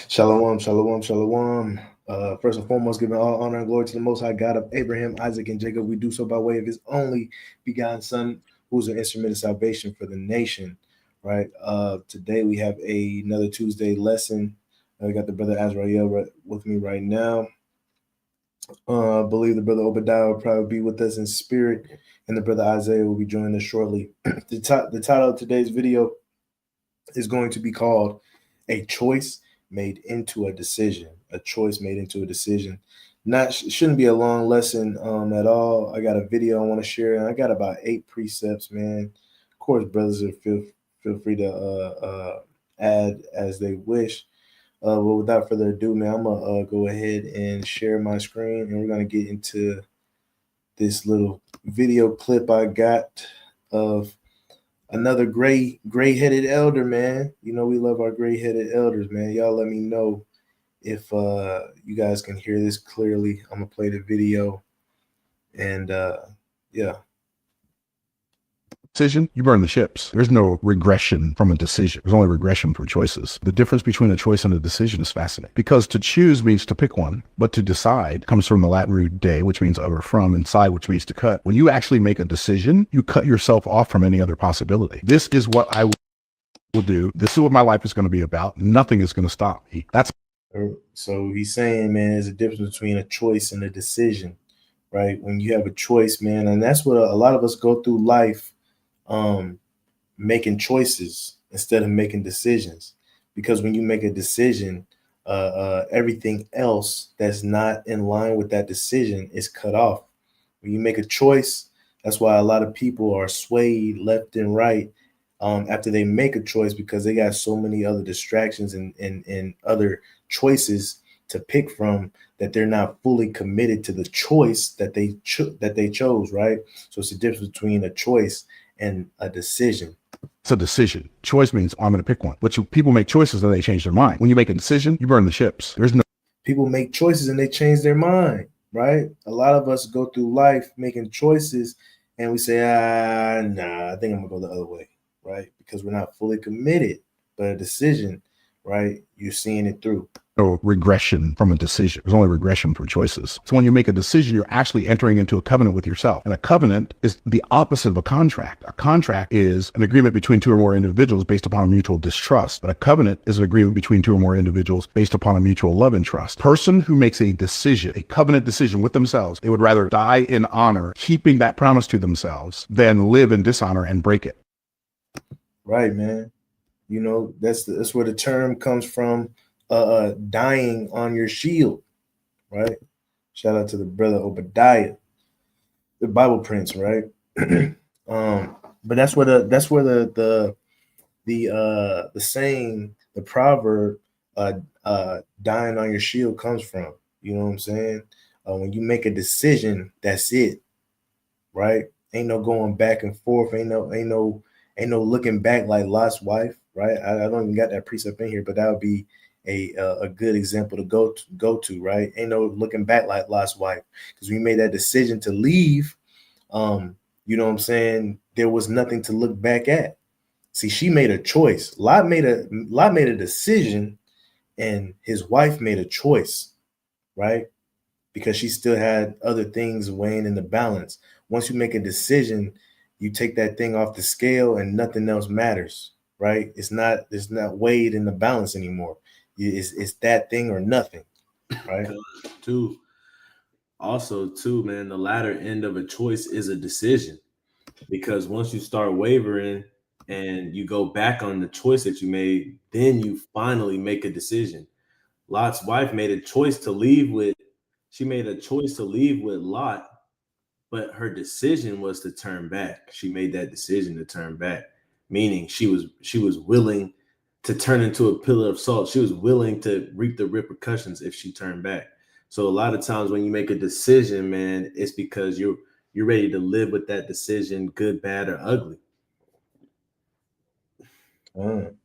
Shalom, shalom, shalom. First and foremost, giving all honor and glory to the Most High God of Abraham, Isaac, and Jacob. We do so by way of His only begotten Son, who's an instrument of salvation for the nation. Right. Today we have another Tuesday lesson. I got the brother Azrael with me right now. I believe the brother Obadiah will probably be with us in spirit, and the brother Isaiah will be joining us shortly. The title of today's video is going to be called "A Choice Made into a Decision." A choice made into a decision. Not shouldn't be a long lesson at all. I got a video I want to share, and I got about 8 precepts, man. Of course, brothers are feel free to add as they wish. But without further ado, man, I'm gonna go ahead and share my screen, and we're gonna get into this little video clip I got of another gray-headed elder, man. You know we love our gray-headed elders, man. Y'all let me know if you guys can hear this clearly. I'm gonna play the video, and yeah. Decision, you burn the ships. There's no regression from a decision. There's only regression from choices. The difference between a choice and a decision is fascinating because to choose means to pick one, but to decide comes from the Latin root de, which means over from, and side, which means to cut. When you actually make a decision, you cut yourself off from any other possibility. This is what I will do. This is what my life is going to be about. Nothing is going to stop me. That's So he's saying, man, there's a difference between a choice and a decision, right? When you have a choice, man, and that's what a lot of us go through life um, making choices instead of making decisions. Because when you make a decision, everything else that's not in line with that decision is cut off. When you make a choice, that's why a lot of people are swayed left and right after they make a choice because they got so many other distractions and other choices to pick from that they're not fully committed to the choice that they chose, right? So it's the difference between a choice and a decision. It's a decision. Choice means I'm going to pick one. People make choices and they change their mind. When you make a decision, you burn the ships. There's no People make choices and they change their mind, right? A lot of us go through life making choices and we say, nah, I think I'm gonna go the other way, right? Because we're not fully committed. But a decision, right? You're seeing it through. regression from a decision. There's only regression from choices. So when you make a decision, you're actually entering into a covenant with yourself. And a covenant is the opposite of a contract. A contract is an agreement between two or more individuals based upon a mutual distrust. But a covenant is an agreement between two or more individuals based upon a mutual love and trust. Person who makes a decision, a covenant decision with themselves, they would rather die in honor, keeping that promise to themselves, than live in dishonor and break it. Right, man. You know, that's where the term comes from, dying on your shield, right? Shout out to the brother Obadiah, the Bible Prince, right? But that's where the saying, the proverb, dying on your shield comes from. You know what I'm saying? When you make a decision, that's it, right? Ain't no going back and forth. Ain't no looking back like Lot's wife, right? I don't even got that precept in here, but that would be a good example to go to, right? Ain't no looking back like Lot's wife, because we made that decision to leave. You know what I'm saying? There was nothing to look back at. See, she made a choice. Lot made a decision, and his wife made a choice, right? Because she still had other things weighing in the balance. Once you make a decision, you take that thing off the scale and nothing else matters, right? It's not weighed in the balance anymore. It's that thing or nothing, right? Too. Also, too, man, the latter end of a choice is a decision because once you start wavering and you go back on the choice that you made, then you finally make a decision. Lot's wife made a choice to leave with, she made a choice to leave with Lot, but her decision was to turn back. She made that decision to turn back, meaning she was willing to turn into a pillar of salt. She was willing to reap the repercussions if she turned back. So a lot of times when you make a decision, man, it's because you're ready to live with that decision, good, bad, or ugly. Mm,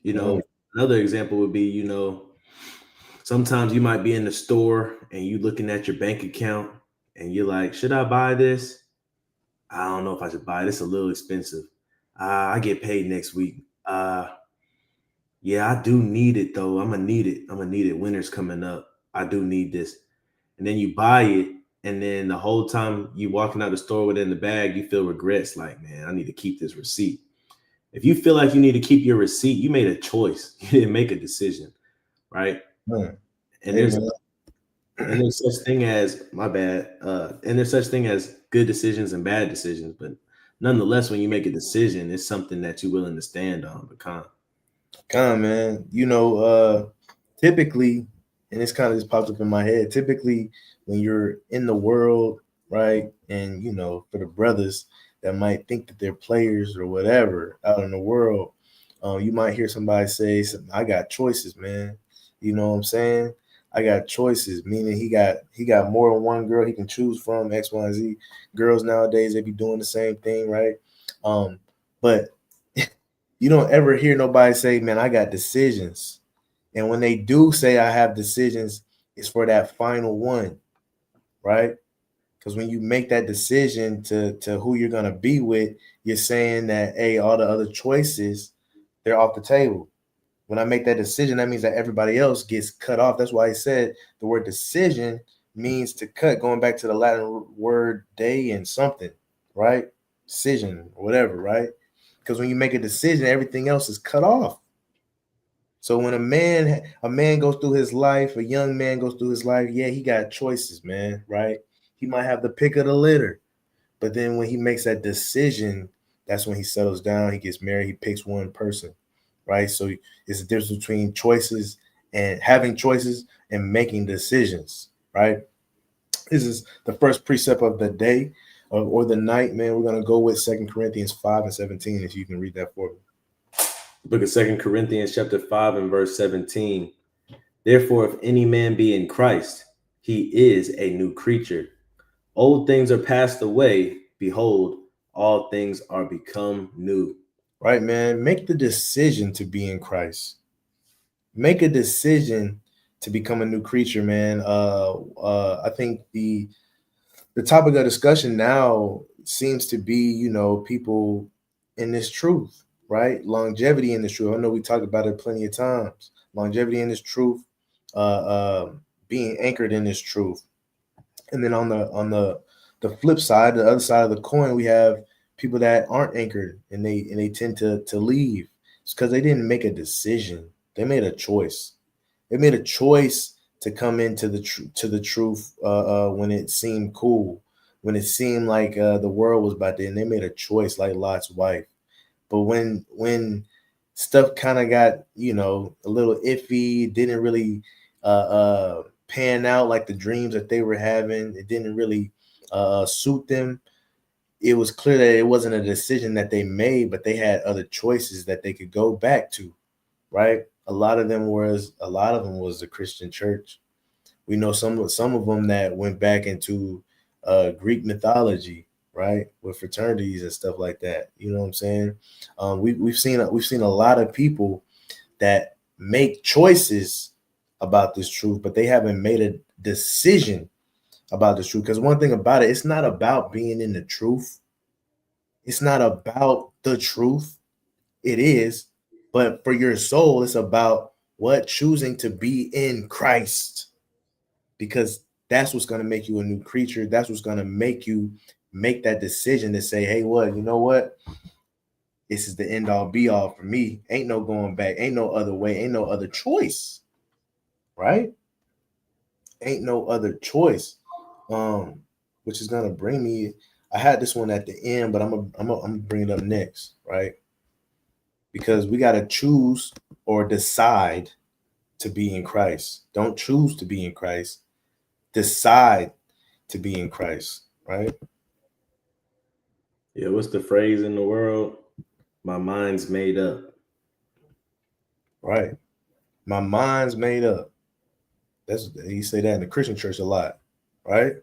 You know, mm, another example would be, sometimes you might be in the store and you looking at your bank account and you're like, should I buy this? I don't know if I should buy this. A little expensive. I get paid next week. yeah, I do need it though. I'm gonna need it. I'm gonna need it. Winter's coming up. I do need this. And then you buy it, and then the whole time you walking out the store with it in the bag, you feel regrets. Like, man, I need to keep this receipt. If you feel like you need to keep your receipt, you made a choice. You didn't make a decision, right? Hmm. And there's Amen. and there's such thing as my bad. And there's such thing as good decisions and bad decisions, but nonetheless, when you make a decision, it's something that you're willing to stand on. Because Come on, man. Typically, and this kind of just popped up in my head. Typically, when you're in the world, right, and for the brothers that might think that they're players or whatever out in the world, you might hear somebody say, "I got choices, man." You know what I'm saying? I got choices, meaning he got more than one girl he can choose from. X, Y, and Z. Girls nowadays they be doing the same thing, right? But you don't ever hear nobody say, "Man, I got decisions." And when they do say I have decisions, it's for that final one, right? Because when you make that decision to who you're gonna be with, you're saying that, hey, all the other choices, they're off the table. When I make that decision, that means that everybody else gets cut off. That's why he said the word decision means to cut, going back to the Latin word day and something, right? Decision, or whatever, right? Because when you make a decision, everything else is cut off. So when a man goes through his life, a young man goes through his life, yeah, he got choices, man, right? He might have the pick of the litter, but then when he makes that decision, that's when he settles down, he gets married, he picks one person, right? So it's a difference between choices and having choices and making decisions, right? This is the first precept of the day or the night, man. We're gonna go with 2 Corinthians 5:17. If you can read that for me. book of 2 Corinthians chapter 5 and verse 17. Therefore, if any man be in Christ, he is a new creature. Old things are passed away. Behold, all things are become new. Right, man. Make the decision to be in Christ. Make a decision to become a new creature, man. I think the topic of discussion now seems to be, people in this truth, right? Longevity in this truth. I know we talked about it plenty of times. Longevity in this truth, uh, uh, being anchored in this truth, and then on the flip side, the other side of the coin, we have people that aren't anchored, and they tend to leave. It's because they didn't make a decision. They made a choice. They made a choice to come into the truth when it seemed cool, when it seemed like the world was about to end. They made a choice, like Lot's wife. But when stuff kind of got a little iffy, didn't really pan out like the dreams that they were having. It didn't really suit them. It was clear that it wasn't a decision that they made, but they had other choices that they could go back to, right? A lot of them was the Christian church. We know some of them that went back into Greek mythology, right, with fraternities and stuff like that. You know what I'm saying? We've seen a lot of people that make choices about this truth, but they haven't made a decision about this truth. Because one thing about it, it's not about being in the truth. It's not about the truth. It is, but for your soul, it's about what choosing to be in Christ, because that's what's going to make you a new creature. That's what's going to make you make that decision to say, hey, what, you know what? This is the end all be all for me. Ain't no going back. Ain't no other way. Ain't no other choice. Right? Ain't no other choice. Which is gonna bring me. I had this one at the end, but I'm gonna bring it up next, right? Because we gotta choose or decide to be in Christ. Don't choose to be in Christ. Decide to be in Christ, right? Yeah, what's the phrase in the world? My mind's made up. Right. My mind's made up. That's you say that in the Christian church a lot, right?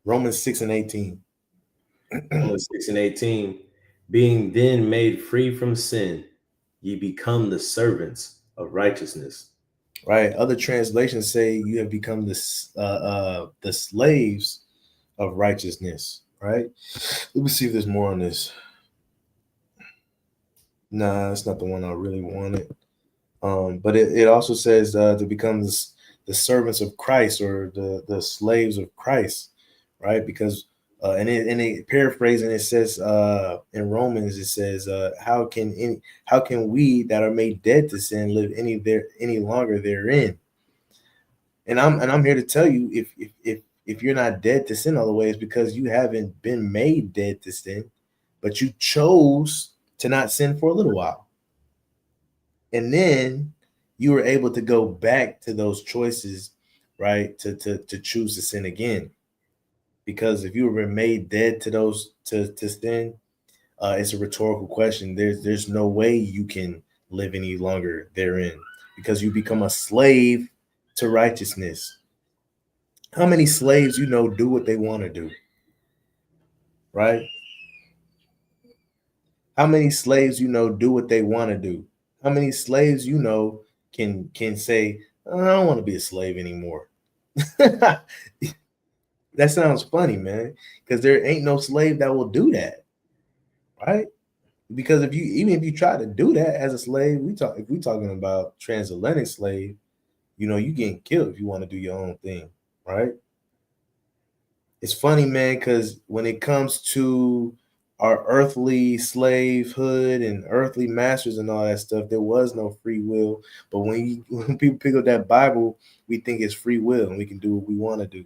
Romans 6:18. Romans 6 and 18. Being then made free from sin, ye become the servants of righteousness. Right. Other translations say you have become the slaves of righteousness. Right. Let me see if there's more on this. Nah, that's not the one I really wanted. But it also says to become the servants of Christ, or the slaves of Christ, right? Because and it paraphrasing, it says in Romans, it says how can we that are made dead to sin live any longer therein? And I'm here to tell you, if you're not dead to sin all the way, it's because you haven't been made dead to sin, but you chose to not sin for a little while. And then you were able to go back to those choices, right? To choose to sin again. Because if you were made dead to those to sin, it's a rhetorical question. There's no way you can live any longer therein, because you become a slave to righteousness. How many slaves do what they want to do, right? How many slaves do what they want to do? How many slaves can say, I don't want to be a slave anymore? That sounds funny, man, because there ain't no slave that will do that, right? Because even if you try to do that as a slave, if we talking about transatlantic slave, you getting killed if you want to do your own thing, right? It's funny, man, because when it comes to our earthly slavehood and earthly masters and all that stuff, there was no free will. But when people pick up that Bible, we think it's free will and we can do what we want to do,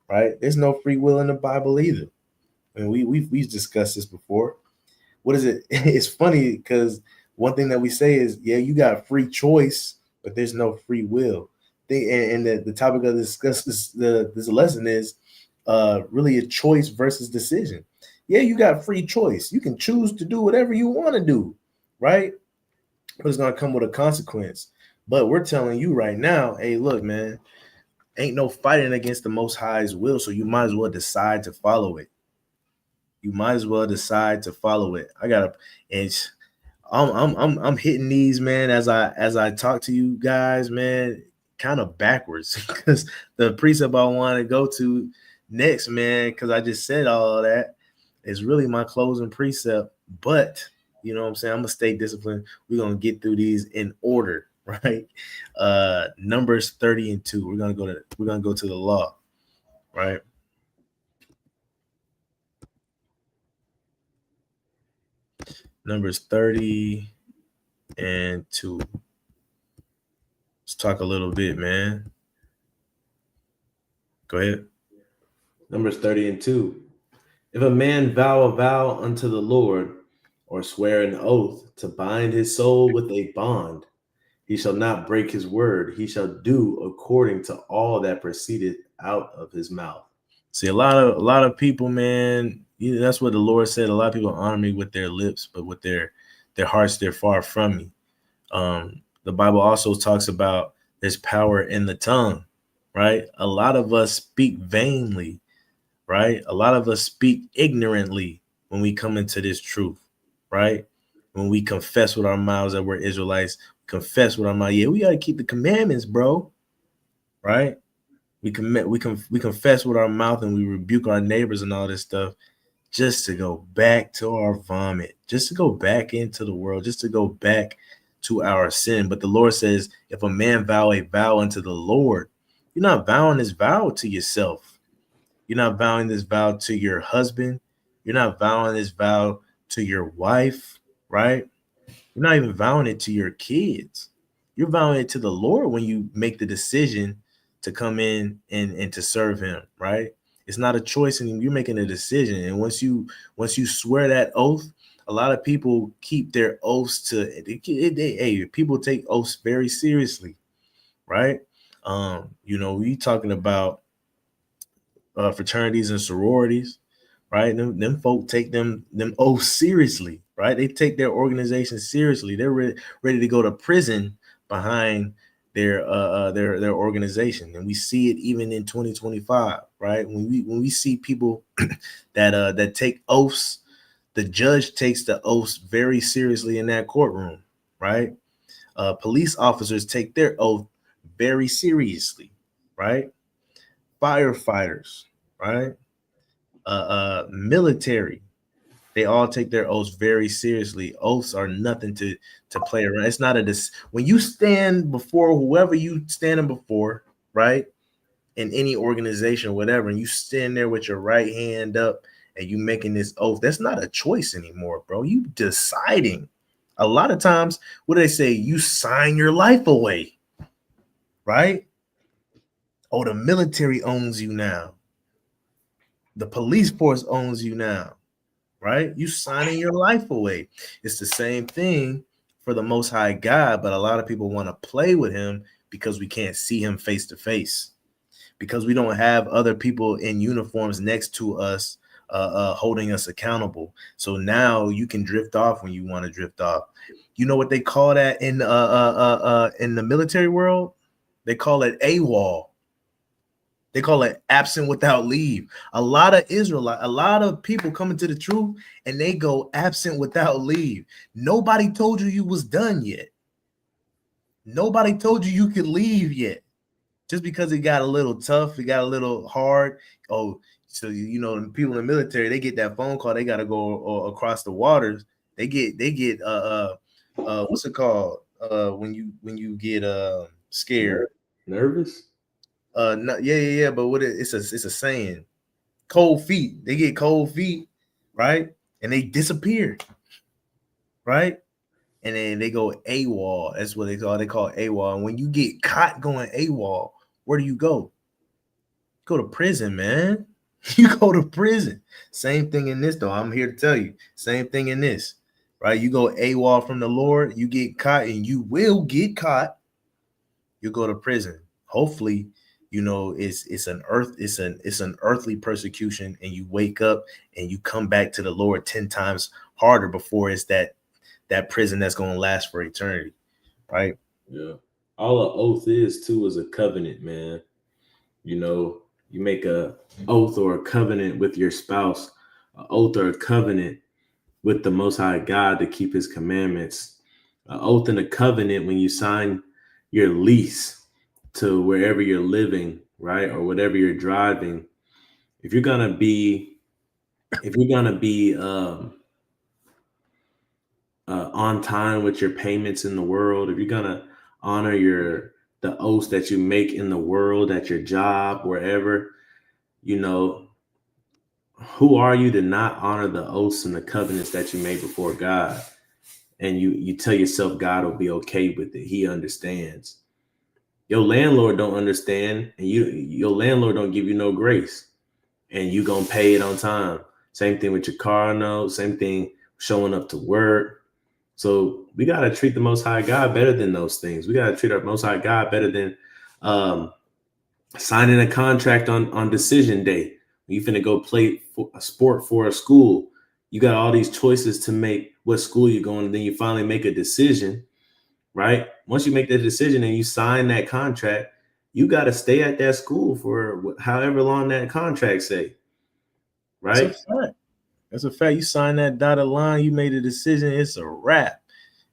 right? There's no free will in the Bible either. I mean, we've discussed this before. What is it? It's funny because one thing that we say is, yeah, you got free choice, but there's no free will. And the topic of this lesson is really a choice versus decision. Yeah, you got free choice. You can choose to do whatever you want to do, right? But it's gonna come with a consequence. But we're telling you right now, hey, look, man, ain't no fighting against the Most High's will, so you might as well decide to follow it. You might as well decide to follow it. And I'm hitting these, man, as I talk to you guys, man, kind of backwards, because the precept I want to go to next, man, because I just said all of that, is really my closing precept. But you know what I'm saying, I'm gonna stay disciplined. We're gonna get through these in order, right? Numbers 30:2. We're gonna go to the law, right? Numbers 30:2. Let's talk a little bit, man. Go ahead. Numbers 30:2. If a man vow a vow unto the Lord, or swear an oath to bind his soul with a bond, he shall not break his word. He shall do according to all that proceeded out of his mouth. See, a lot of people, man, that's what the Lord said. A lot of people honor me with their lips, but with their hearts, they're far from me. The Bible also talks about there's power in the tongue, right? A lot of us speak vainly, right? A lot of us speak ignorantly when we come into this truth, right? When we confess with our mouths that we're Israelites, confess with our mouth, yeah, we got to keep the commandments, bro, right? We confess with our mouth and we rebuke our neighbors and all this stuff, just to go back to our vomit, just to go back into the world, just to go back to our sin. But the Lord says, if a man vow a vow unto the Lord, you're not vowing this vow to yourself. You're not vowing this vow to your husband. You're not vowing this vow to your wife, right? You're not even vowing it to your kids. You're vowing it to the Lord when you make the decision to come in and to serve him, right? It's not a choice anymore. You're making a decision. And once you swear that oath, a lot of people keep their oaths people take oaths very seriously, right? We talking about fraternities and sororities, right? Them folk take them oaths seriously, right? They take their organization seriously. They're ready to go to prison behind their organization, and we see it even in 2025, right? When we see people that take oaths, the judge takes the oaths very seriously in that courtroom, right? Police officers take their oath very seriously, right? Firefighters, right? Military, They all take their oaths very seriously. Oaths are nothing to play around. It's not when you stand before whoever you standing before, right? In any organization, whatever, and you stand there with your right hand up and you making this oath, that's not a choice anymore, bro. You deciding. A lot of times, what do they say? You sign your life away, right? Oh, the military owns you now. The police force owns you now, right? You signing your life away. It's the same thing for the Most High God, but a lot of people want to play with him because we can't see him face to face, because we don't have other people in uniforms next to us holding us accountable. So now you can drift off when you want to drift off. You know what they call that in the military world? They call it AWOL. They call it absent without leave. A lot of people come into the truth and they go absent without leave. Nobody told you was done yet. Nobody told you could leave yet. Just because it got a little tough, it got a little hard. Oh, so you know, the people in the military, they get that phone call, they got to go across the waters. They get what's it called? When you get scared, nervous. No, yeah. But it's a saying. Cold feet. They get cold feet, right? And they disappear, right? And then they go AWOL. That's what they call AWOL. And when you get caught going AWOL, where do you go? Go to prison, man. You go to prison. Same thing in this, though. I'm here to tell you. Same thing in this, right? You go AWOL from the Lord, you get caught, and you will get caught. You go to prison. Hopefully, you know it's an earthly persecution, and you wake up and you come back to the Lord 10 times harder before it's that prison that's going to last for eternity, right? Yeah. All an oath is too is a covenant, man. You know, you make a oath or a covenant with your spouse, an oath or a covenant with the Most High God to keep his commandments, an oath and a covenant when you sign your lease to wherever you're living, right? Or whatever you're driving. If you're gonna be on time with your payments in the world, if you're gonna honor the oaths that you make in the world, at your job, wherever, you know, who are you to not honor the oaths and the covenants that you made before God? And you tell yourself God will be okay with it. He understands. Your landlord don't understand, and your landlord don't give you no grace, and you gonna pay it on time. Same thing with your car note. Same thing showing up to work. So we got to treat the Most High God better than those things. We got to treat our Most High God better than signing a contract on decision day. You finna go play a sport for a school. You got all these choices to make what school you're going, and then you finally make a decision, right? Once you make that decision and you sign that contract, you got to stay at that school for however long that contract say, right? That's a fact. That's a fact. You signed that dotted line, you made a decision, it's a wrap.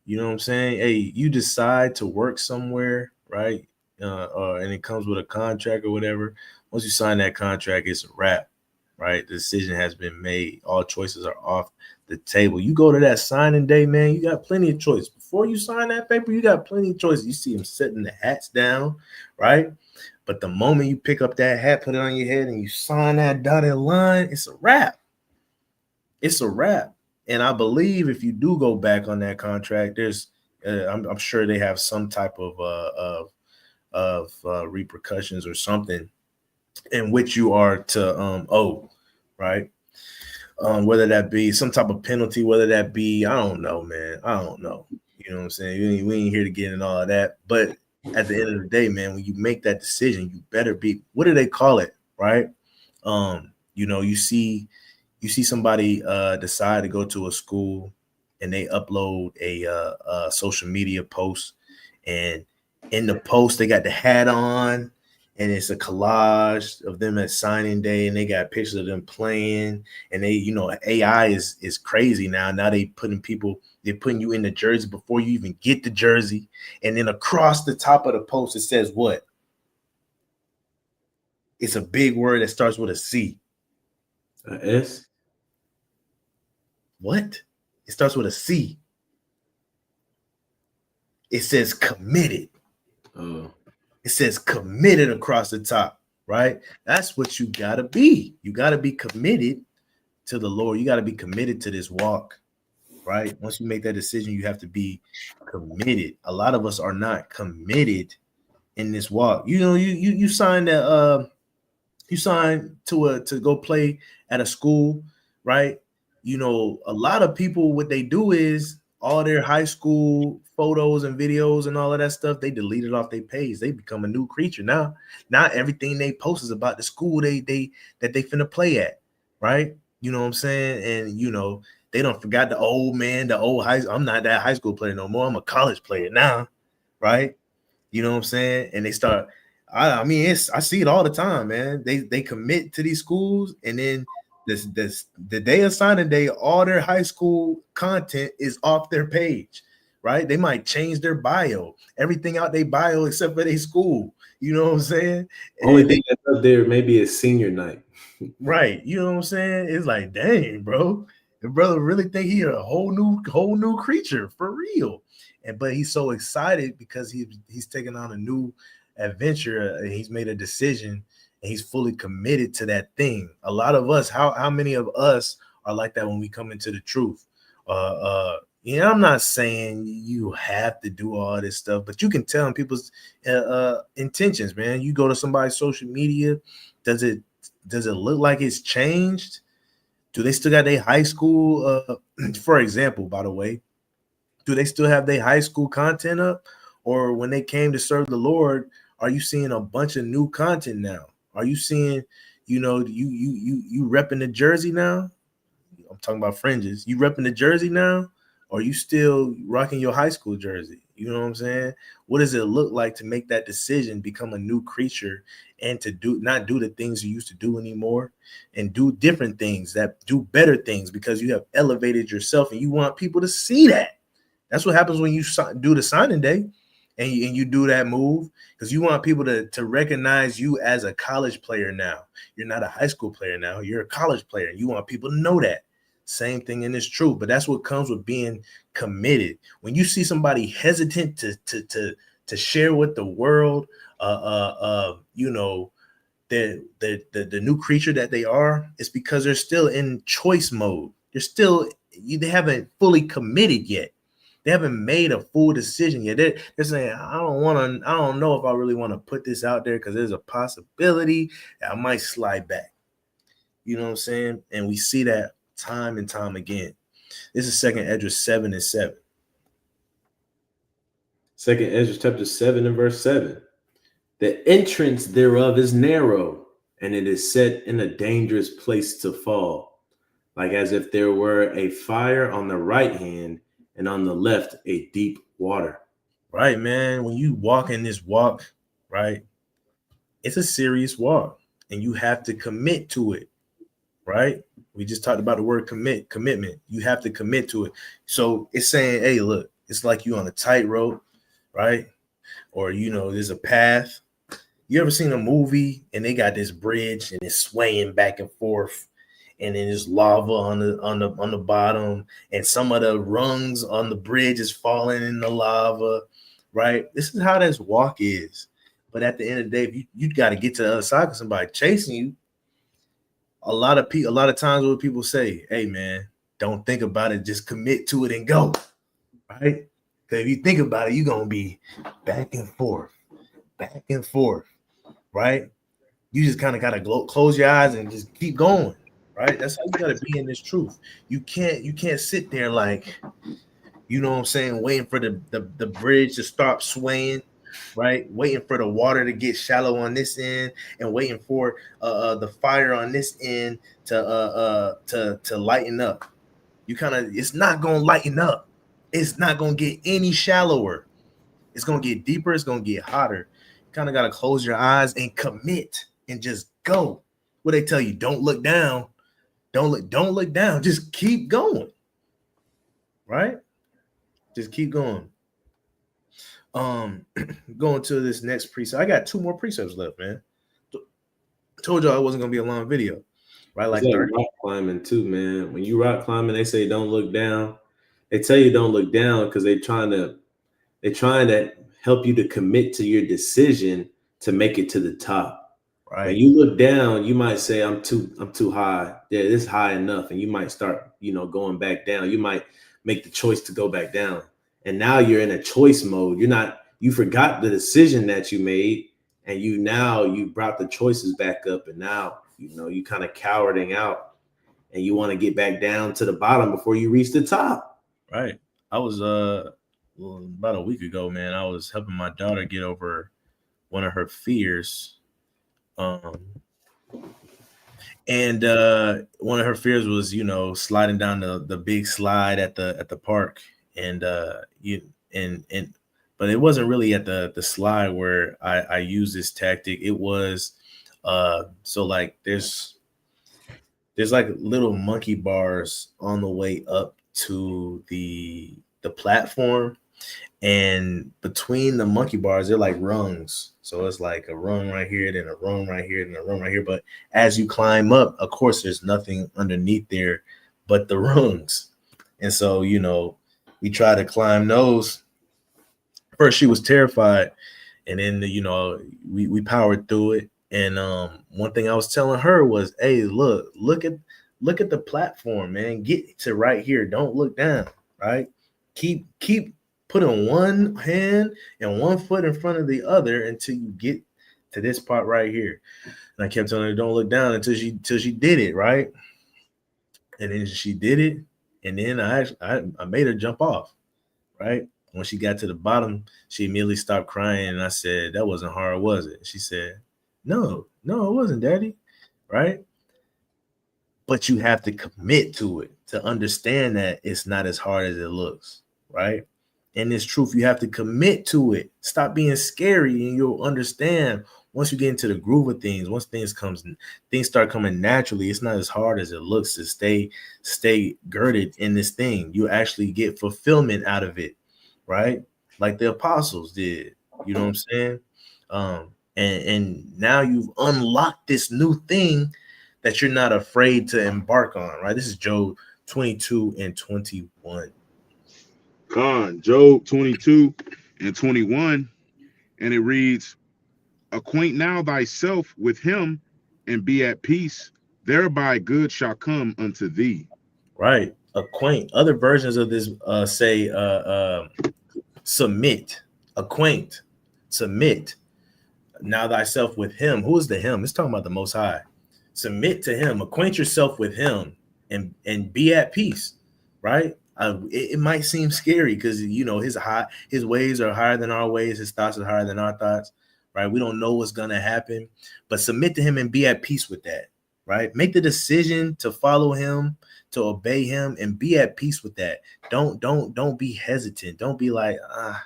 You know what I'm saying? Hey, you decide to work somewhere, right? And it comes with a contract or whatever. Once you sign that contract, it's a wrap, right? The decision has been made. All choices are off the table. You go to that signing day, man, you got plenty of choice. Before you sign that paper, you got plenty of choices. You see them setting the hats down, right? But the moment you pick up that hat, put it on your head, and you sign that dotted line, it's a wrap. It's a wrap. And I believe if you do go back on that contract, there's I'm sure they have some type of repercussions or something in which you are to owe, right? Whether that be some type of penalty, whether that be, I don't know, man. I don't know. You know what I'm saying? We ain't here to get in all of that. But at the end of the day, man, when you make that decision, you better be, what do they call it, right? You know, you see somebody decide to go to a school and they upload a social media post, and in the post they got the hat on and it's a collage of them at signing day, and they got pictures of them playing, and they, you know, AI is crazy now. Now they're putting you in the jersey before you even get the jersey, and then across the top of the post it says what? It's a big word that starts with a C. S. What? It starts with a C. It says committed. Oh, It says committed across the top, right? That's what you gotta be. You gotta be committed to the Lord. You gotta be committed to this walk, right? Once you make that decision, you have to be committed. A lot of us are not committed in this walk. You know, you signed that you sign to go play at a school, right? You know, a lot of people, what they do is all their high school photos and videos and all of that stuff, they delete it off their page. They become a new creature now. Not everything they post is about the school that they finna play at, right? You know what I'm saying? And you know, they don't forgot the old man, the old high. I'm not that high school player no more. I'm a college player now, right? You know what I'm saying? And they start. I mean, I see it all the time, man. They commit to these schools, and then this the day of signing day, all their high school content is off their page, right? They might change their bio, everything out their bio except for their school. You know what I'm saying? only And thing that's up there maybe is senior night. right, you know what I'm saying? It's like, dang, bro, the brother really think he a whole new creature for real. And but he's so excited because he's taking on a new adventure. And he's made a decision and he's fully committed to that thing. A lot of us, how many of us are like that when we come into the truth? You know, I'm not saying you have to do all this stuff, but you can tell in people's intentions, man. You go to somebody's social media, does it look like it's changed? Do they still got their high school? For example, by the way, do they still have their high school content up? Or when they came to serve the Lord, are you seeing a bunch of new content now? Are you seeing, you know, you repping the jersey now? I'm talking about fringes. You repping the jersey now? Or are you still rocking your high school jersey? You know what I'm saying? What does it look like to make that decision, become a new creature, and to not do the things you used to do anymore, and do different things, that do better things, because you have elevated yourself and you want people to see that. That's what happens when you do the signing day and you do that move, because you want people to recognize you as a college player now. You're not a high school player now. You're a college player. You want people to know that. Same thing in this truth, but that's what comes with being committed. When you see somebody hesitant to share with the world, you know, the new creature that they are, it's because they're still in choice mode. They haven't fully committed yet. They haven't made a full decision yet. They're saying, I don't know if I really want to put this out there because there's a possibility that I might slide back. You know what I'm saying? And we see that time and time again. This is 2 Esdras 7:7. 2 Esdras chapter 7 and verse 7. The entrance thereof is narrow, and it is set in a dangerous place to fall, like as if there were a fire on the right hand and on the left a deep water. Right, man. When you walk in this walk, right, it's a serious walk, and you have to commit to it, right? We just talked about the word commitment. You have to commit to it. So it's saying, hey, look, it's like you on a tightrope, right? Or, you know, there's a path. You ever seen a movie and they got this bridge and it's swaying back and forth, and then there's lava on the bottom, and some of the rungs on the bridge is falling in the lava, right? This is how this walk is. But at the end of the day, if you got to get to the other side because somebody chasing you. A lot of times what people say, hey man, don't think about it, just commit to it and go, right? Because if you think about it, you're gonna be back and forth, right? You just kind of gotta close your eyes and just keep going, right? That's how you gotta be in this truth. You can't sit there like, you know what I'm saying, waiting for the bridge to stop swaying, right? Waiting for the water to get shallow on this end, and waiting for the fire on this end to lighten up. It's not gonna lighten up. It's not gonna get any shallower. It's gonna get deeper. It's gonna get hotter. You kind of gotta close your eyes and commit and just go. What they tell you, don't look down. Don't look down. Just keep going. Right? Just keep going. Going to this next precept. I got 2 more precepts left, man. Told y'all it wasn't gonna be a long video, right? It's Like like 30. rock climbing too, man. When you rock climbing, they say don't look down. They tell you don't look down because they're trying to help you to commit to your decision to make it to the top. When Right. you look down, you might say I'm too high. Yeah, this is high enough, and you might start, going back down. You might make the choice to go back down, and now you're in a choice mode. You forgot the decision that you made, and you brought the choices back up, and now you kind of cowarding out, and you want to get back down to the bottom before you reach the top. Right. I was about a week ago, man. I was helping my daughter get over one of her fears. And one of her fears was, sliding down the big slide at the park. And but it wasn't really at the slide where I use this tactic. It was so like there's like little monkey bars on the way up to the platform, and between the monkey bars they're like rungs. So it's like a rung right here, then a rung right here, then a rung right here. But as you climb up, of course there's nothing underneath there but the rungs. And so we try to climb those. First she was terrified, and then we powered through it. And one thing I was telling her was, hey, look at the platform, man. Get to right here, don't look down. Right, keep putting one hand and one foot in front of the other until you get to this part right here. And I kept telling her, don't look down until she did it, right? And then she did it, and then I made her jump off, right? When she got to the bottom, she immediately stopped crying, and I said, that wasn't hard, was it? She said, no, it wasn't, Daddy, right? But you have to commit to it to understand that it's not as hard as it looks, right? And it's truth, you have to commit to it. Stop being scary, and you'll understand once you get into the groove of things. Once things start coming naturally, it's not as hard as it looks to stay girded in this thing. You actually get fulfillment out of it, right? Like the apostles did. You know what I'm saying? And now you've unlocked this new thing that you're not afraid to embark on, right? This is Job 22 and 21. Job 22 and 21, and it reads, acquaint now thyself with him and be at peace, thereby good shall come unto thee. Right. Acquaint. Other versions of this say submit. Acquaint. Submit now thyself with him. Who is the him? It's talking about the Most High. Submit to him. Acquaint yourself with him and be at peace, right? It might seem scary because his ways are higher than our ways, his thoughts are higher than our thoughts, right? We don't know what's gonna happen, but submit to him and be at peace with that, right? Make the decision to follow him, to obey him, and be at peace with that. Don't be hesitant. Don't be like, I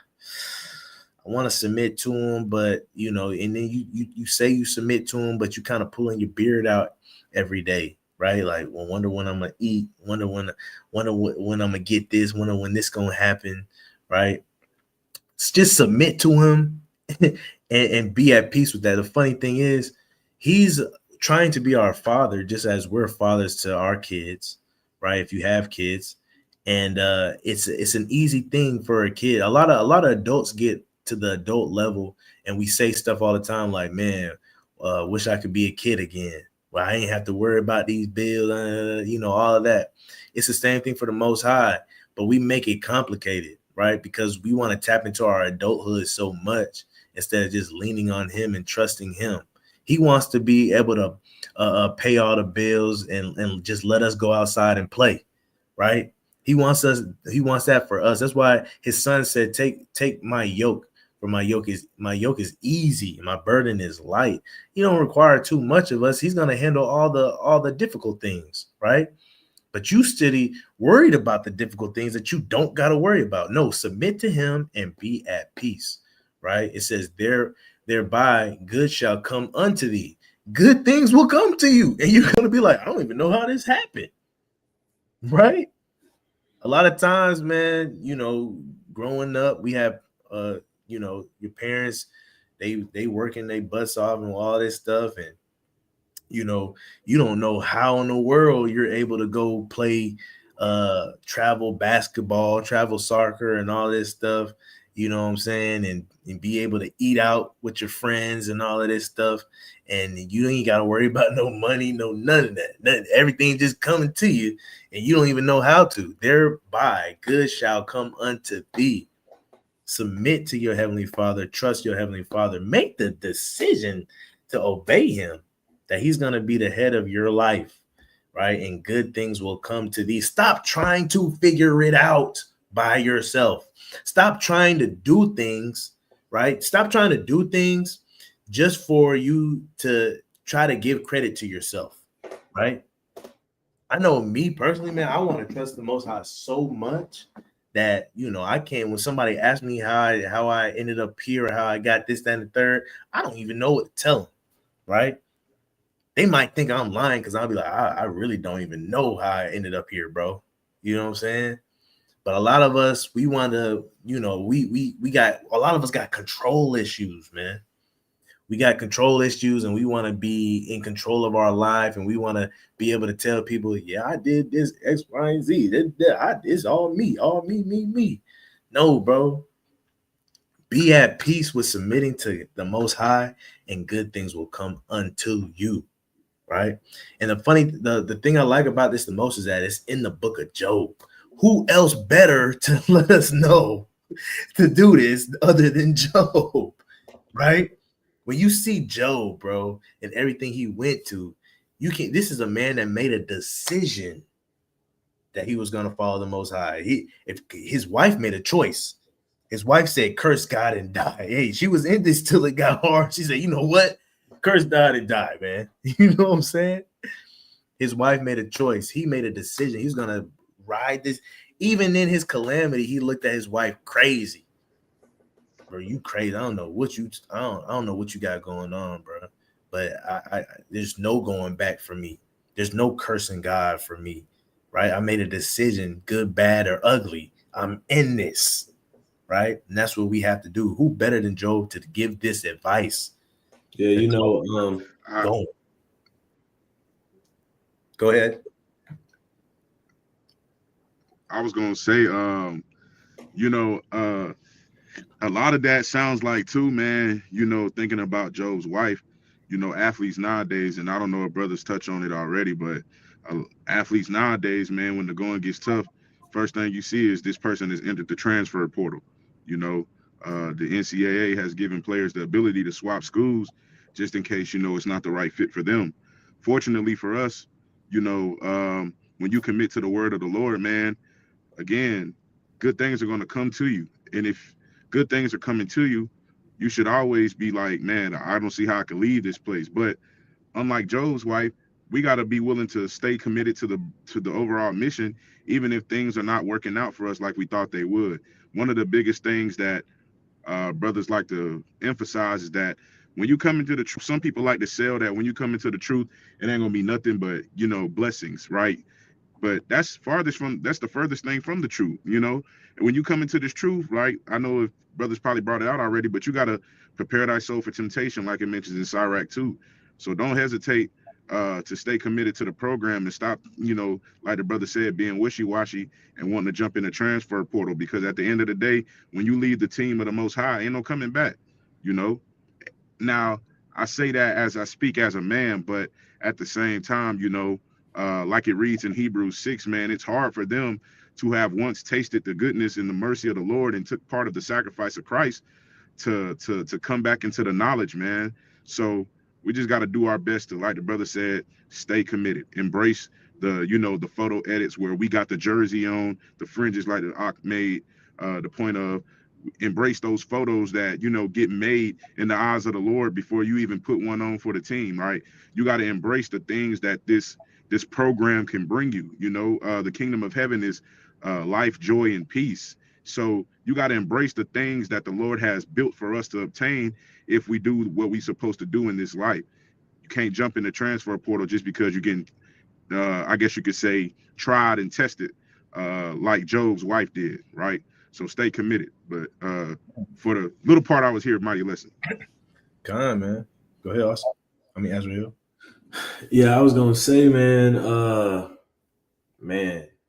want to submit to him, but and then you say you submit to him, but you kind of pulling your beard out every day. Right, like, well, wonder when I'm gonna eat. Wonder when I'm gonna get this. Wonder when this gonna happen. Right, just submit to him and be at peace with that. The funny thing is, he's trying to be our father, just as we're fathers to our kids. Right, if you have kids, and it's an easy thing for a kid. A lot of adults get to the adult level, and we say stuff all the time like, "Man, wish I could be a kid again. Well, I ain't have to worry about these bills, all of that." It's the same thing for the Most High, but we make it complicated, right? Because we want to tap into our adulthood so much instead of just leaning on him and trusting him. He wants to be able to pay all the bills and just let us go outside and play, right? He wants that for us. That's why his son said, take my yoke. For my yoke is easy, my burden is light. He don't require too much of us. He's gonna handle all the difficult things, right? But you steady worried about the difficult things that you don't gotta worry about. No, submit to him and be at peace, right? It says, thereby good shall come unto thee. Good things will come to you, and you're gonna be like, I don't even know how this happened, right? A lot of times, man, growing up, we have your parents, they working their butts off and all this stuff, and You know, you don't know how in the world you're able to go play travel basketball, travel soccer, and all this stuff. You know what I'm saying? And be able to eat out with your friends and all of this stuff. And you ain't got to worry about no money, no none of that. None, everything just coming to you, and you don't even know how to. Thereby good shall come unto thee. Submit to your heavenly Father, trust your heavenly Father, make the decision to obey him, that he's going to be the head of your life, right? And good things will come to thee. Stop trying to figure it out by yourself. Stop trying to do things, right? Stop trying to do things just for you to try to give credit to yourself, right? I know me personally, man, I want to trust the Most High so much that, you know, I can't, when somebody asks me how I ended up here or how I got this, that, and the third, I don't even know what to tell them, right? They might think I'm lying because I'll be like, I really don't even know how I ended up here, bro. You know what I'm saying? But a lot of us, we want to, you know, we got, a lot of us got control issues, man. We got control issues, and we want to be in control of our life, and we want to be able to tell people, yeah, I did this X, Y, and Z. It's all me, me. No, bro. Be at peace with submitting to the Most High, and good things will come unto you, right? And the thing I like about this the most is that it's in the book of Job. Who else better to let us know to do this other than Job, right? When you see Job, bro, and everything he went to, this is a man that made a decision that he was going to follow the Most High. If his wife made a choice, his wife said, curse God and die. Hey, she was in this till it got hard. She said, you know what? Curse God and die, man. You know what I'm saying? His wife made a choice. He made a decision. He's going to ride this. Even in his calamity, he looked at his wife crazy. Bro, you crazy. I don't know what you got going on, bro. But I there's no going back for me. There's no cursing God for me, right? I made a decision, good, bad, or ugly. I'm in this, right? And that's what we have to do. Who better than Job to give this advice? Yeah, you know, Go ahead. I was gonna say, you know, a lot of that sounds like too, man, you know, thinking about Job's wife, you know, athletes nowadays, and I don't know if brothers touch on it already, but athletes nowadays, man, when the going gets tough, first thing you see is this person has entered the transfer portal. You know, the NCAA has given players the ability to swap schools just in case, you know, it's not the right fit for them. Fortunately for us, you know, when you commit to the word of the Lord, man, again, good things are going to come to you. And if good things are coming to you, you should always be like, man, I don't see how I can leave this place. But unlike Job's wife, we got to be willing to stay committed to the overall mission, even if things are not working out for us like we thought they would. One of the biggest things that brothers like to emphasize is that when you come into the truth, some people like to sell that when you come into the truth, it ain't gonna be nothing but, you know, blessings, right? But that's the furthest thing from the truth, you know. And when you come into this truth, right? I know if brothers probably brought it out already, but you gotta prepare thy soul for temptation, like it mentions in Sirach 2. So don't hesitate to stay committed to the program and stop, you know, like the brother said, being wishy-washy and wanting to jump in the transfer portal. Because at the end of the day, when you leave the team of the Most High, ain't no coming back, you know. Now, I say that as I speak as a man, but at the same time, you know, like it reads in Hebrews 6, man, it's hard for them to have once tasted the goodness and the mercy of the Lord and took part of the sacrifice of Christ to come back into the knowledge, man. So we just got to do our best to, like the brother said, stay committed, embrace the, you know, the photo edits where we got the jersey on, the fringes like the Ak made the point of. Embrace those photos that, you know, get made in the eyes of the Lord before you even put one on for the team, right? You got to embrace the things that this program can bring you. You know, the kingdom of heaven is life, joy, and peace. So you got to embrace the things that the Lord has built for us to obtain if we do what we're supposed to do in this life. You can't jump in the transfer portal just because you're getting, I guess you could say, tried and tested like Job's wife did, right? So stay committed. But for the little part I was here, mighty lesson. Come on, man. Go ahead, Austin. I mean, Azrael. Yeah, I was gonna say, man,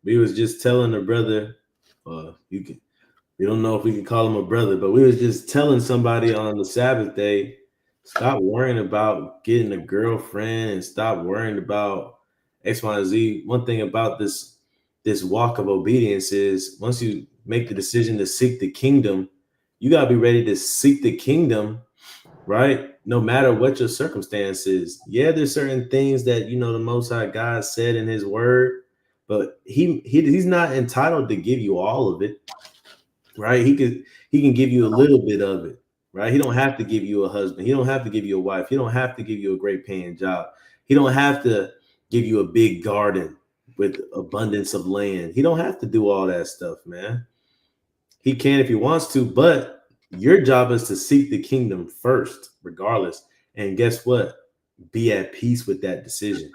we was just telling a brother, we don't know if we can call him a brother, but we was just telling somebody on the Sabbath day, stop worrying about getting a girlfriend and stop worrying about X, Y, and Z. One thing about this walk of obedience is once you make the decision to seek the kingdom, you gotta be ready to seek the kingdom, right? No matter what your circumstance is. Yeah, there's certain things that the Most High God said in His Word, but he's not entitled to give you all of it, right? He can give you a little bit of it, right? He don't have to give you a husband. He don't have to give you a wife. He don't have to give you a great paying job. He don't have to give you a big garden with abundance of land. He don't have to do all that stuff, man. He can if he wants to, but your job is to seek the kingdom first, regardless. And guess what? Be at peace with that decision.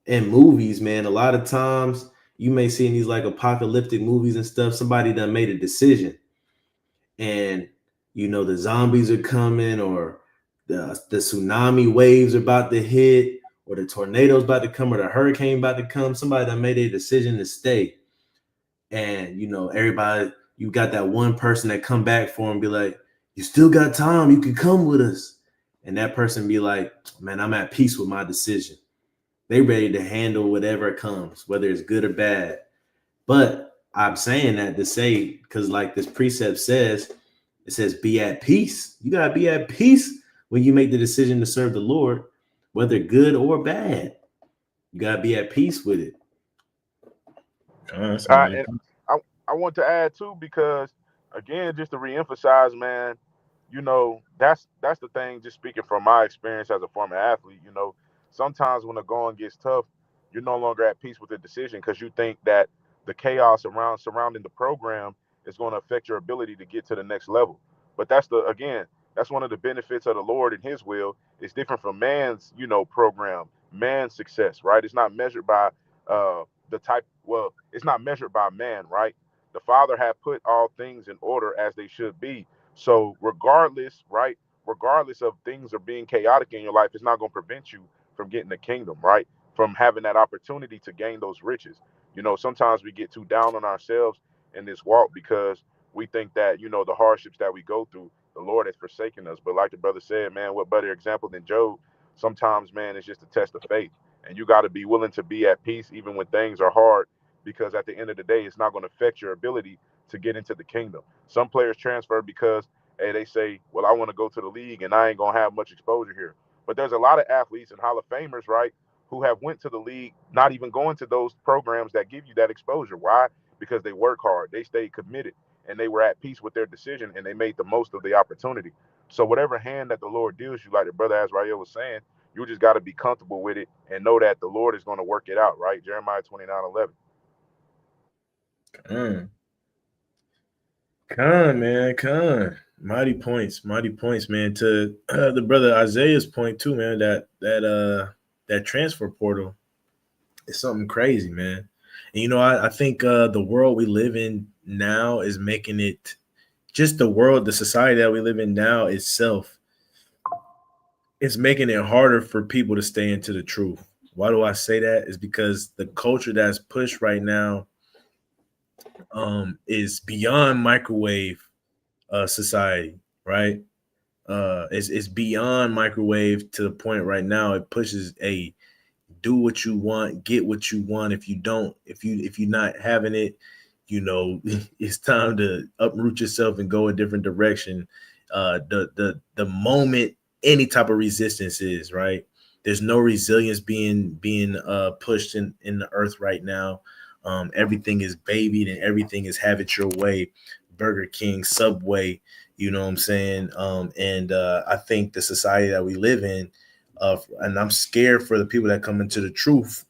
In movies, man, a lot of times you may see in these like apocalyptic movies and stuff, somebody done made a decision and the zombies are coming or the tsunami waves are about to hit or the tornado's about to come or the hurricane about to come. Somebody that made a decision to stay. And everybody, you got that one person that come back for him, be like, you still got time, you can come with us. And that person be like, man, I'm at peace with my decision. They ready to handle whatever comes, whether it's good or bad. But I'm saying that to say, because like this precept says, it says be at peace. You gotta be at peace when you make the decision to serve the Lord, whether good or bad. You gotta be at peace with it. That's And I want to add too, because again, just to reemphasize, man, that's the thing. Just speaking from my experience as a former athlete, sometimes when the going gets tough, you're no longer at peace with the decision because you think that the chaos surrounding the program is going to affect your ability to get to the next level. But that's one of the benefits of the Lord and His will. It's different from man's, program, man's success, right? It's not measured by it's not measured by man, right? The Father had put all things in order as they should be. So regardless, right? Regardless of things are being chaotic in your life, it's not going to prevent you from getting the kingdom, right? From having that opportunity to gain those riches. Sometimes we get too down on ourselves in this walk because we think that, the hardships that we go through, the Lord has forsaken us. But like the brother said, man, what better example than Job? Sometimes, man, it's just a test of faith. And you got to be willing to be at peace even when things are hard, because at the end of the day, it's not going to affect your ability to get into the kingdom. Some players transfer because, hey, they say, well, I want to go to the league and I ain't going to have much exposure here. But there's a lot of athletes and Hall of Famers, right, who have went to the league, not even going to those programs that give you that exposure. Why? Because they work hard, they stayed committed, and they were at peace with their decision, and they made the most of the opportunity. So whatever hand that the Lord deals you, like the brother Azrael was saying, you just got to be comfortable with it and know that the Lord is going to work it out, right? Jeremiah 29:11. Con. Mighty points, man. To the brother Isaiah's point too, man. That transfer portal is something crazy, man. And I think the world we live in now is making it just the society that we live in now itself. It's making it harder for people to stay into the truth. Why do I say that? Is because the culture that's pushed right now is beyond microwave society, right? It's beyond microwave to the point right now. It pushes a do what you want, get what you want. If you're not having it, it's time to uproot yourself and go a different direction. The moment any type of resistance is, right, there's no resilience being pushed in the earth right now. Everything is babied and everything is have it your way. Burger King, Subway, you know what I'm saying? I think the society that we live in, and I'm scared for the people that come into the truth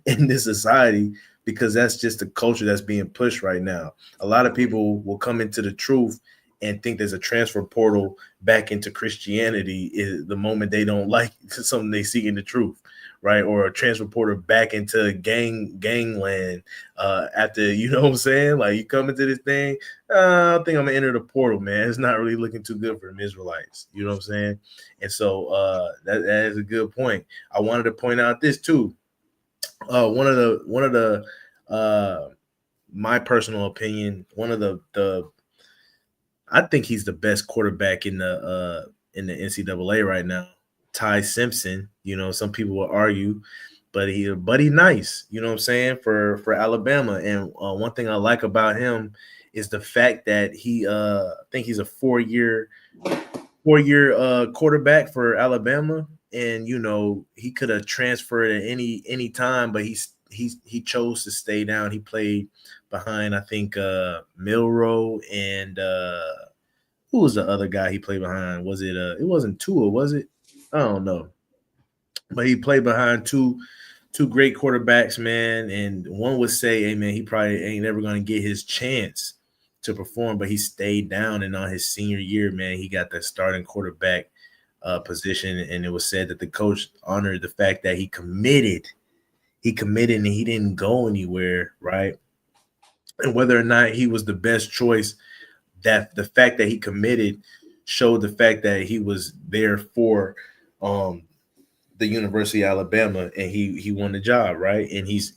in this society, because that's just the culture that's being pushed right now. A lot of people will come into the truth and think there's a transfer portal back into Christianity is the moment they don't like something they see in the truth, right? Or a transfer portal back into gangland after, you know what I'm saying? Like you come into this thing, I think I'm gonna enter the portal, man. It's not really looking too good for them Israelites, you know what I'm saying? And so that is a good point. I wanted to point out this too. One of the my personal opinion, one of the I think he's the best quarterback in the NCAA right now. Ty Simpson, you know, some people will argue, but he's nice, you know what I'm saying, for Alabama. And one thing I like about him is the fact that he I think he's a four-year quarterback for Alabama. And you know, he could have transferred at any time, but he chose to stay down. He played behind, I think, Milroe and who was the other guy he played behind? Was it it wasn't Tua, was it? I don't know. But he played behind two great quarterbacks, man. And one would say, hey man, he probably ain't never gonna get his chance to perform, but he stayed down, and on his senior year, man, he got the starting quarterback position. And it was said that the coach honored the fact that he committed and he didn't go anywhere, right? And whether or not he was the best choice, that the fact that he committed showed the fact that he was there for the University of Alabama, and he won the job, right? And he's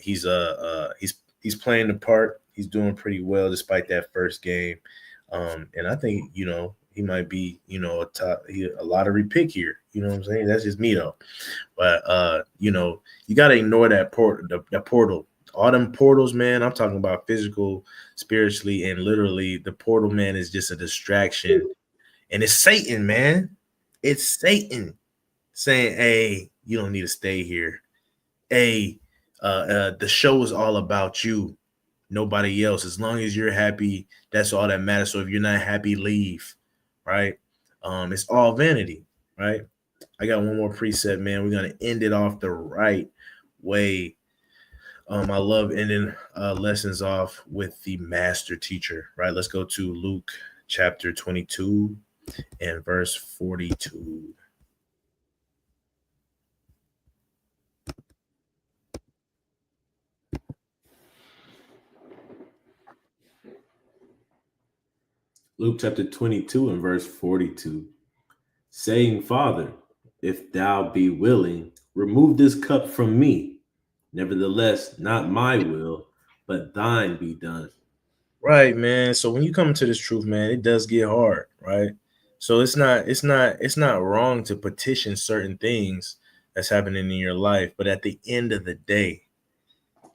playing the part. He's doing pretty well despite that first game. And I think, you know, he might be, you know, a lottery pick here. You know what I'm saying? That's just me though. But you know, you got to ignore that portal. All them portals, man, I'm talking about physical, spiritually, and literally. The portal, man, is just a distraction. And it's Satan, man. It's Satan saying, hey, you don't need to stay here. Hey, the show is all about you, nobody else. As long as you're happy, that's all that matters. So if you're not happy, leave, right? It's all vanity, right? I got one more preset, man. We're going to end it off the right way. I love ending lessons off with the master teacher, right? Let's go to Luke chapter 22 and verse 42. Luke chapter 22 and verse 42. Saying, Father, if thou be willing, remove this cup from me. Nevertheless, not my will, but thine be done. Right, man. So when you come into this truth, man, it does get hard, right? So it's not wrong to petition certain things that's happening in your life, but at the end of the day,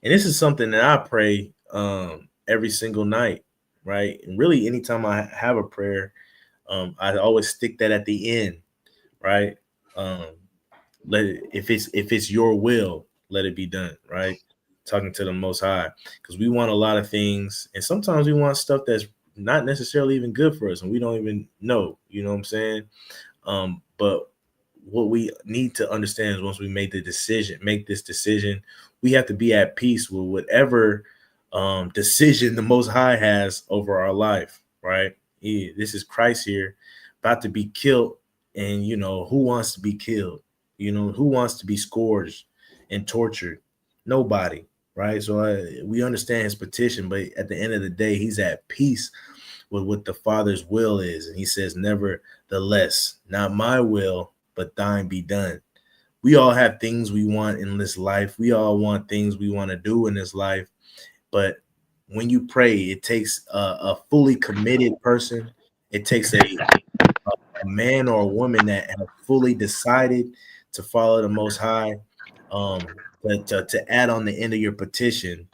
and this is something that I pray every single night, right? And really, anytime I have a prayer, I always stick that at the end, right? If it's your will, let it be done, right? Talking to the Most High, because we want a lot of things, and sometimes we want stuff that's not necessarily even good for us, and we don't even know. You know what I'm saying? But what we need to understand is once we make this decision, we have to be at peace with whatever decision the Most High has over our life, right? This is Christ here, about to be killed, and you know who wants to be killed? You know who wants to be scourged and tortured? Nobody. Right. So we understand his petition, but at the end of the day, he's at peace with what the Father's will is. And he says, nevertheless, not my will, but thine be done. We all have things we want in this life. We all want things we want to do in this life. But when you pray, it takes a fully committed person. It takes a man or a woman that have fully decided to follow the Most High. But to add on the end of your petition,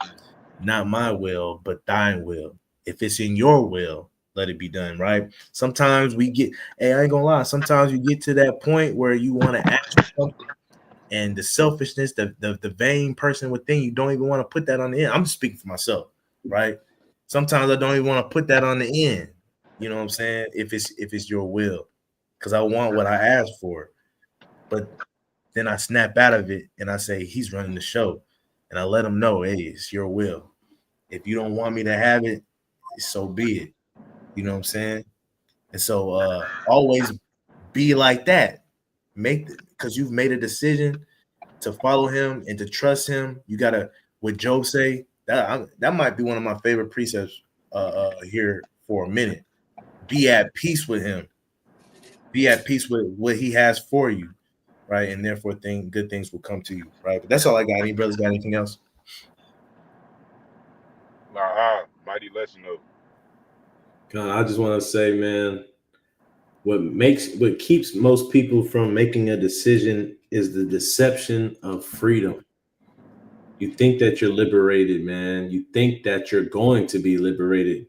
not my will, but thine will. If it's in your will, let it be done, right? Sometimes we get, hey, I ain't gonna lie, sometimes you get to that point where you want to ask for something, and the selfishness, the vain person within you don't even want to put that on the end. I'm just speaking for myself, right? Sometimes I don't even want to put that on the end. You know what I'm saying? If it's your will, because I want what I asked for. But then I snap out of it and I say, he's running the show. And I let him know, hey, it's your will. If you don't want me to have it, so be it. You know what I'm saying? And so always be like that. Because you've made a decision to follow him and to trust him. You gotta, what Job say, that might be one of my favorite precepts here for a minute. Be at peace with him. Be at peace with what he has for you, right? And therefore good things will come to you, right? But that's all I got. Any brothers got anything else? Mighty lesson though. God, I just want to say, man, what keeps most people from making a decision is the deception of freedom. You think that you're liberated, man. You think that you're going to be liberated,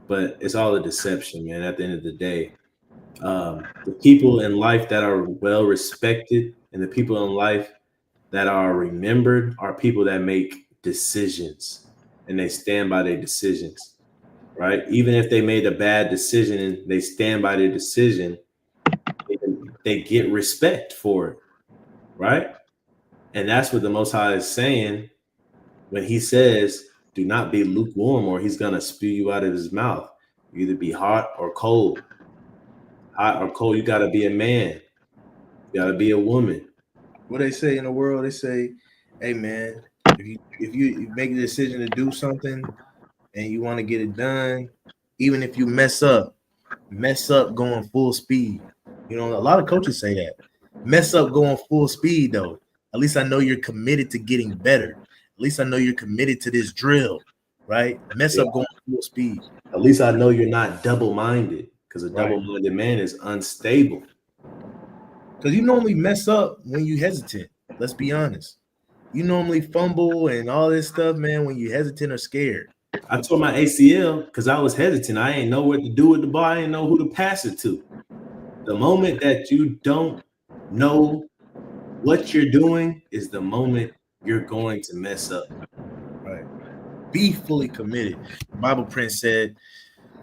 but it's all a deception, man. At the end of the day, the people in life that are well respected and the people in life that are remembered are people that make decisions and they stand by their decisions, right? Even if they made a bad decision and they stand by their decision, they get respect for it, right? And that's what the Most High is saying when he says, do not be lukewarm or he's going to spew you out of his mouth. You either be hot or cold. Hot or cold, you got to be a man. You got to be a woman. What they say in the world, they say, hey, man, if you make a decision to do something and you want to get it done, even if you mess up going full speed. You know, a lot of coaches say that. Mess up going full speed, though. At least I know you're committed to getting better. At least I know you're committed to this drill, right? Mess up going full speed. At least I know you're not double-minded, because a double-minded man is unstable. Because you normally mess up when you hesitant. Let's be honest. You normally fumble and all this stuff, man, when you hesitant or scared. I tore my ACL because I was hesitant. I ain't know what to do with the ball. I didn't know who to pass it to. The moment that you don't know what you're doing is the moment you're going to mess up. Right. Be fully committed. The Bible Prince said,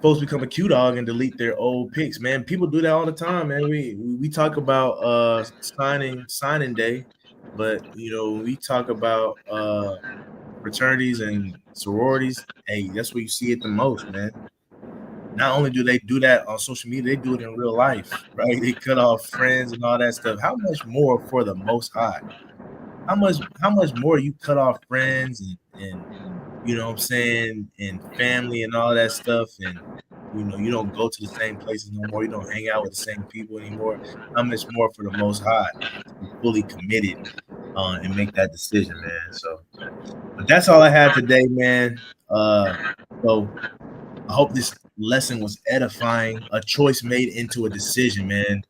folks become a Q dog and delete their old picks. Man, people do that all the time, man. We talk about signing day, but you know, we talk about fraternities and sororities. Hey, that's where you see it the most, man. Not only do they do that on social media, they do it in real life, right? They cut off friends and all that stuff. How much more for the Most High? How much more you cut off friends and you know what I'm saying, and family and all that stuff, and you know, you don't go to the same places no more, you don't hang out with the same people anymore. How much more for the Most High to be fully committed and make that decision, man? So, but that's all I had today, man. So I hope this lesson was edifying. A choice made into a decision, man.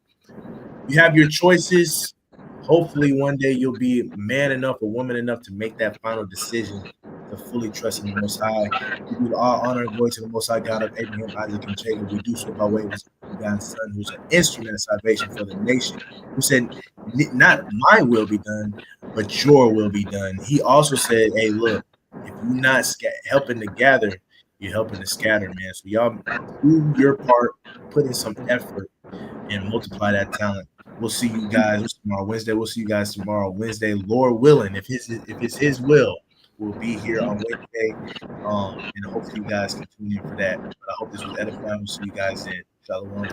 You have your choices. Hopefully one day you'll be man enough or woman enough to make that final decision to fully trust in the Most High. We do all honor and glory to the Most High God of Abraham, Isaac, and Jacob. We do so by way of his God's Son, who's an instrument of salvation for the nation, who said, not my will be done, but your will be done. He also said, hey, look, if you're not helping to gather, you're helping to scatter, man. So y'all do your part, put in some effort, and multiply that talent. We'll see you guys tomorrow, Wednesday. We'll see you guys tomorrow, Wednesday, Lord willing. If it's his will, we'll be here on Wednesday. And hopefully you guys can tune in for that. But I hope this was edifying. We'll see you guys then. Shalom.